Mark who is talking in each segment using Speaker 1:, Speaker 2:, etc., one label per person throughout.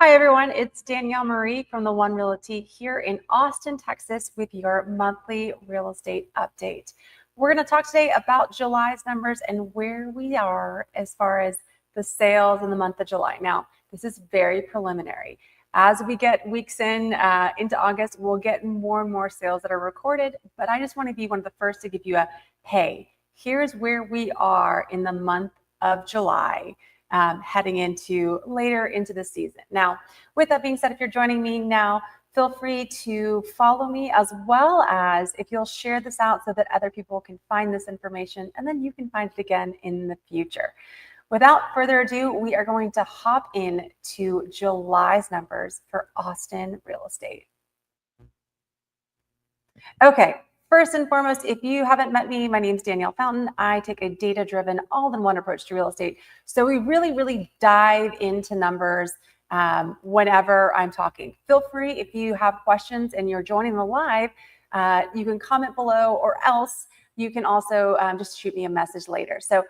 Speaker 1: Hi everyone, it's Danielle Marie from the One Realty here in Austin, Texas with your monthly real estate update. We're going to talk today about July's numbers and where we are as far as the sales in the month of July. Now, this is very preliminary. As we get weeks into August, we'll get more and more sales that are recorded, but I just want to be one of the first to give you a, hey, here's where we are in the month of July. Heading into later into the season. Now, with that being said, if you're joining me now, feel free to follow me, as well as if you'll share this out so that other people can find this information and then you can find it again in the future. Without further ado, we are going to hop in to July's numbers for Austin real estate. Okay. First and foremost, if you haven't met me, my name is Danielle Fountain. I take a data-driven, all-in-one approach to real estate. So we really dive into numbers whenever I'm talking. Feel free, if you have questions and you're joining the live, you can comment below, or else you can also just shoot me a message later. So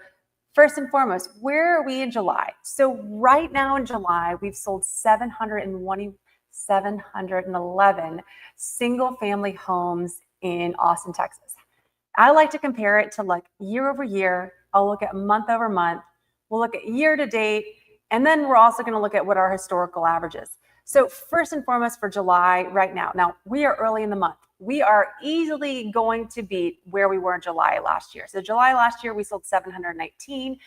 Speaker 1: first and foremost, where are we in July? So right now in July, we've sold 711 single-family homes in Austin, Texas. I like to compare it to like year over year. I'll look at month over month. We'll look at year to date. And then we're also going to look at what our historical average is. So first and foremost for July right now we are early in the month. We are easily going to beat where we were in July last year. So July last year, we sold 719.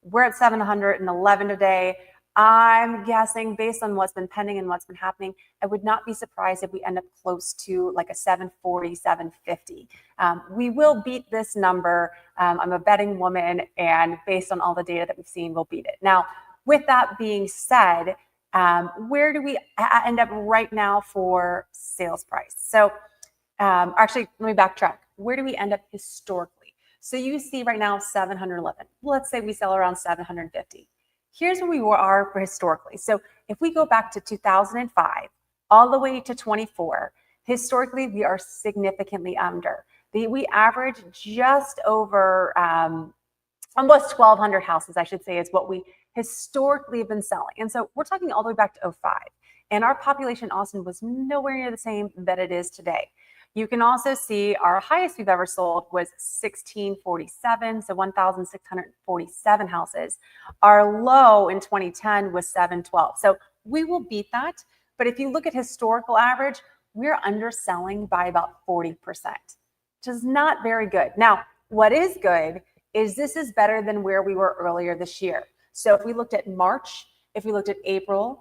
Speaker 1: We're at 711 today. I'm guessing based on what's been pending and what's been happening, I would not be surprised if we end up close to like a 740, 750. We will beat this number. I'm a betting woman, and based on all the data that we've seen, we'll beat it. Now, with that being said, where do we end up right now for sales price? So actually, let me backtrack. Where do we end up historically? So you see right now 711. Let's say we sell around 750. Here's where we are for historically. So if we go back to 2005 all the way to 24, historically we are significantly under. We average just over almost 1,200 houses, I should say, is what we historically have been selling. And so we're talking all the way back to 05. And our population in Austin was nowhere near the same that it is today. You can also see our highest we've ever sold was 1,647, so 1,647 houses. Our low in 2010 was 712. So we will beat that. But if you look at historical average, we're underselling by about 40%, which is not very good. Now, what is good is this is better than where we were earlier this year. So if we looked at March, if we looked at April,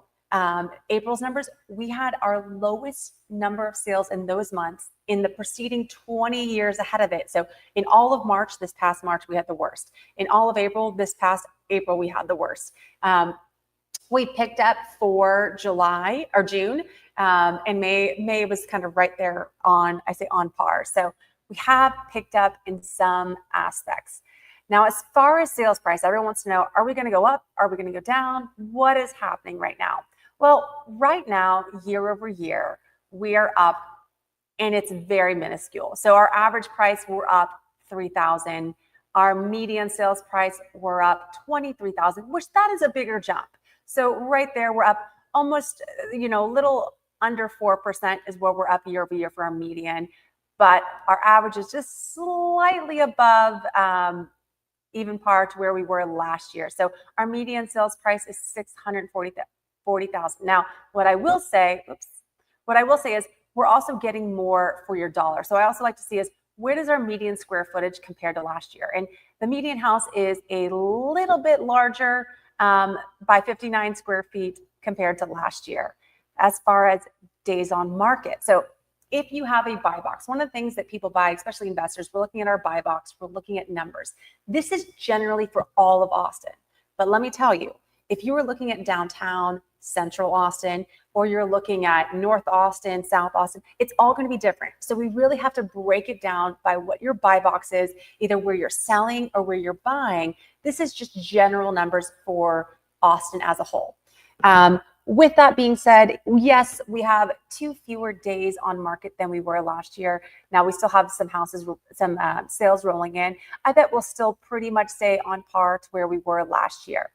Speaker 1: April's numbers, we had our lowest number of sales in those months in the preceding 20 years ahead of it. So in all of March, this past March, we had the worst. In all of April, this past April, we had the worst. We picked up for July or June, and May was kind of right there on par. So we have picked up in some aspects. Now, as far as sales price, everyone wants to know, are we going to go up? Are we going to go down? What is happening right now? Well, right now, year over year, we are up, and it's very minuscule. So our average price, we're up $3,000. Our median sales price, we're up $23,000, which that is a bigger jump. So right there, we're up almost, a little under 4% is what we're up year over year for our median. But our average is just slightly above even par to where we were last year. So our median sales price is $640,000. Now, what I will say is we're also getting more for your dollar. So I also like to see is where does our median square footage compare to last year? And the median house is a little bit larger by 59 square feet compared to last year as far as days on market. So if you have a buy box, one of the things that people buy, especially investors, we're looking at our buy box, we're looking at numbers. This is generally for all of Austin. But let me tell you, if you were looking at downtown, central Austin, or you're looking at North Austin, South Austin, it's all going to be different. So we really have to break it down by what your buy box is, either where you're selling or where you're buying. This is just general numbers for Austin as a whole. With that being said, yes, we have 2 fewer days on market than we were last year. Now we still have some houses, some sales rolling in. I bet we'll still pretty much stay on par to where we were last year.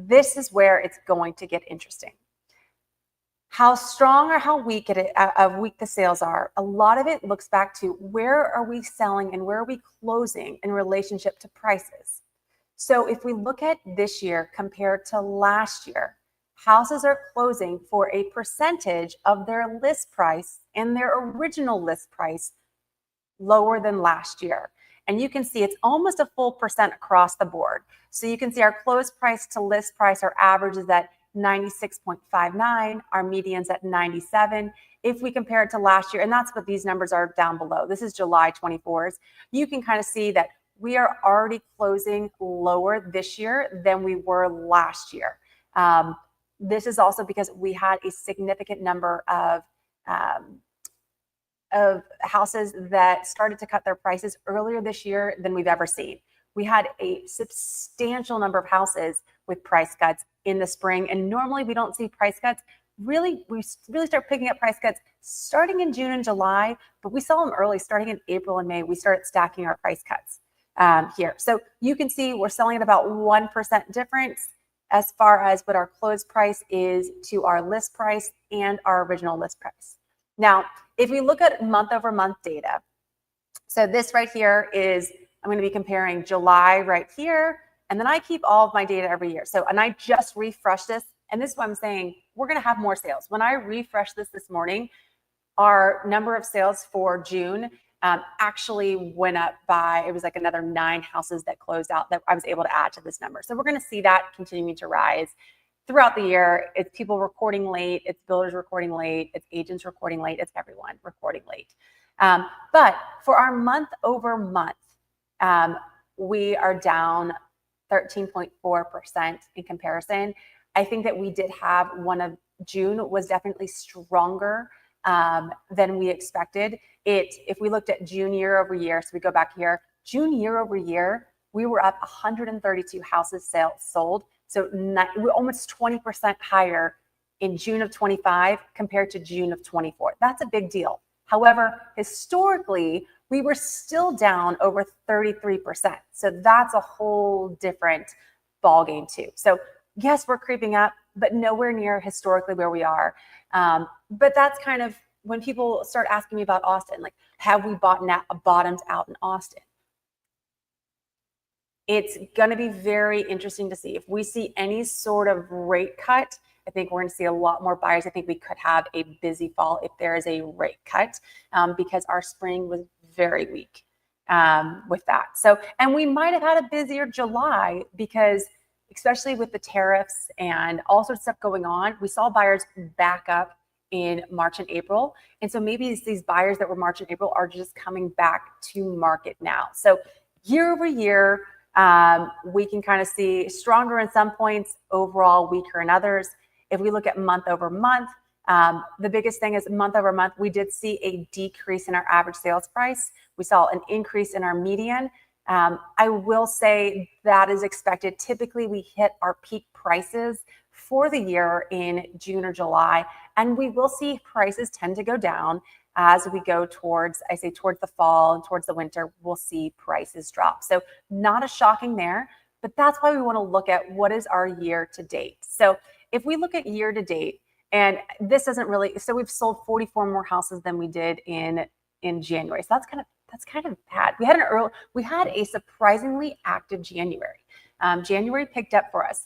Speaker 1: This is where it's going to get interesting. How strong or how weak the sales are, a lot of it looks back to where are we selling and where are we closing in relationship to prices. So if we look at this year compared to last year, houses are closing for a percentage of their list price and their original list price lower than last year. And you can see it's almost a full percent across the board. So you can see our close price to list price, our average is at 96.59, our median's at 97. If we compare it to last year, and that's what these numbers are down below, this is July 24s, you can kind of see that we are already closing lower this year than we were last year. This is also because we had a significant number of houses that started to cut their prices earlier this year than we've ever seen. We had a substantial number of houses with price cuts in the spring, and normally we don't see price cuts. We really start picking up price cuts starting in June and July, but we saw them early, starting in April and May. We started stacking our price cuts here. So you can see we're selling at about 1% difference as far as what our close price is to our list price and our original list price. Now, if we look at month over month data, so this right here is, I'm going to be comparing July right here, and then I keep all of my data every year. So, and I just refreshed this, and this is what I'm saying, we're going to have more sales. When I refreshed this morning, our number of sales for June actually went up by, it was like another 9 houses that closed out that I was able to add to this number. So we're going to see that continuing to rise throughout the year. It's people recording late, it's builders recording late, it's agents recording late, it's everyone recording late. But for our month over month, we are down 13.4% in comparison. I think that we did have June was definitely stronger than we expected. If we looked at June year over year, so we go back here, June year over year, we were up 132 houses sold. So we're almost 20% higher in June of 25 compared to June of 24. That's a big deal. However, historically, we were still down over 33%. So that's a whole different ballgame too. So yes, we're creeping up, but nowhere near historically where we are. But that's kind of when people start asking me about Austin, like, have we bottomed out in Austin? It's going to be very interesting to see. If we see any sort of rate cut, I think we're going to see a lot more buyers. I think we could have a busy fall if there is a rate cut because our spring was very weak with that. So, and we might have had a busier July because especially with the tariffs and all sorts of stuff going on, we saw buyers back up in March and April. And so maybe these buyers that were March and April are just coming back to market now. So year over year, we can kind of see stronger in some points, overall weaker in others. If we look at month over month, the biggest thing is month over month, we did see a decrease in our average sales price. We saw an increase in our median. I will say that is expected. Typically, we hit our peak prices for the year in June or July, and we will see prices tend to go down as we go towards the fall and towards the winter, we'll see prices drop. So not a shocking there, but that's why we want to look at what is our year to date. So if we look at year to date, and this doesn't really, so we've sold 44 more houses than we did in January. So that's kind of bad. We had a surprisingly active January. January picked up for us.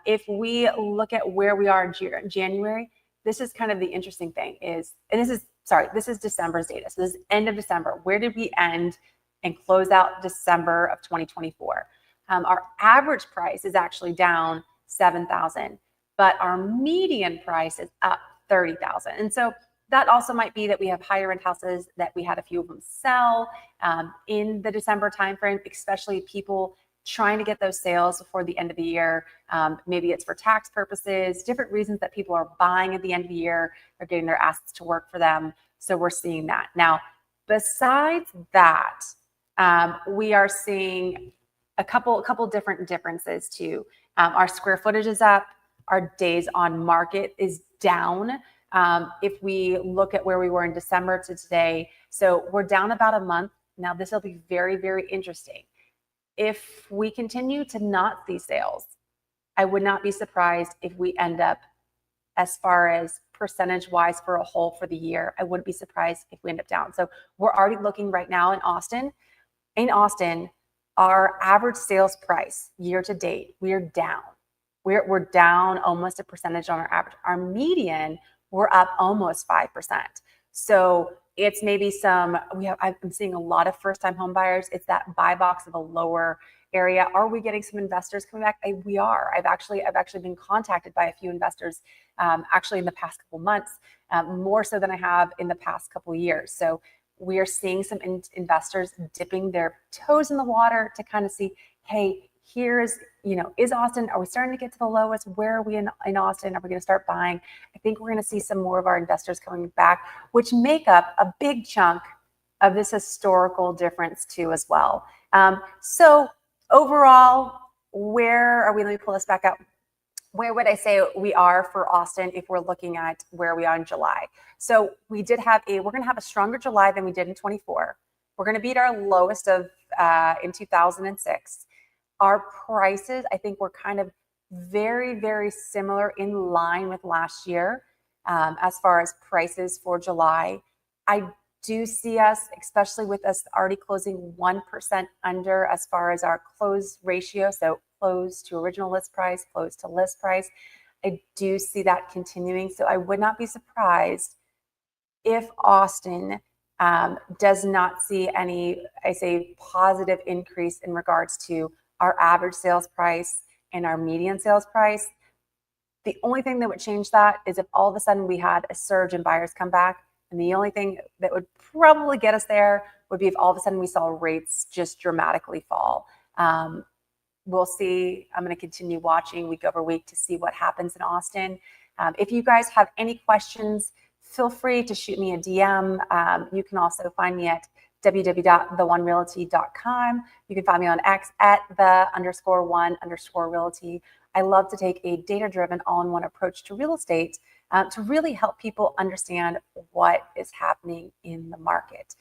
Speaker 1: If we look at where we are in January, this is kind of the interesting thing this is December's data. So this is end of December. Where did we end and close out December of 2024? Our average price is actually down $7,000, but our median price is up $30,000. And so that also might be that we have higher end houses that we had a few of them sell in the December timeframe, especially people trying to get those sales before the end of the year. Maybe it's for tax purposes, different reasons that people are buying at the end of the year. They're getting their assets to work for them. So we're seeing that. Now, besides that, we are seeing a couple different differences too. Our square footage is up. Our days on market is down. If we look at where we were in December to today, so we're down about a month. Now, this will be very, very interesting. If we continue to not see sales, I would not be surprised if we end up, as far as percentage wise for a whole for the year. I wouldn't be surprised if we end up down. So we're already looking right now in Austin. In Austin, our average sales price year to date, we are down. We're down almost a percentage on our average. Our median, we're up almost 5%. So it's maybe I've been seeing a lot of first-time home buyers. It's that buy box of a lower area. Are we getting some investors coming back? We are. I've actually been contacted by a few investors actually in the past couple months, more so than I have in the past couple years. So we are seeing some investors dipping their toes in the water to kind of see, hey, here's, is Austin, are we starting to get to the lowest? Where are we in Austin? Are we going to start buying? I think we're going to see some more of our investors coming back, which make up a big chunk of this historical difference too as well. So overall, where are we? Let me pull this back up. Where would I say we are for Austin if we're looking at where we are in July? So we're going to have a stronger July than we did in 24. We're going to beat our lowest of in 2006. Our prices, I think, were kind of very, very similar, in line with last year as far as prices for July. I do see us, especially with us already closing 1% under as far as our close ratio. So close to original list price, close to list price. I do see that continuing. So I would not be surprised if Austin does not see any, I say, positive increase in regards to our average sales price and our median sales price. The only thing that would change that is if all of a sudden we had a surge in buyers come back. And the only thing that would probably get us there would be if all of a sudden we saw rates just dramatically fall. We'll see. I'm going to continue watching week over week to see what happens in Austin. If you guys have any questions, feel free to shoot me a DM. You can also find me at www.theonerealty.com. You can find me on X at @_1_realty. I love to take a data-driven all-in-one approach to real estate to really help people understand what is happening in the market.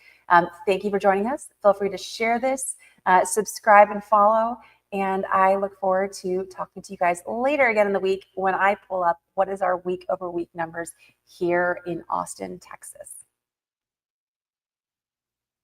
Speaker 1: Thank you for joining us. Feel free to share this, subscribe and follow. And I look forward to talking to you guys later again in the week when I pull up what is our week over week numbers here in Austin, Texas.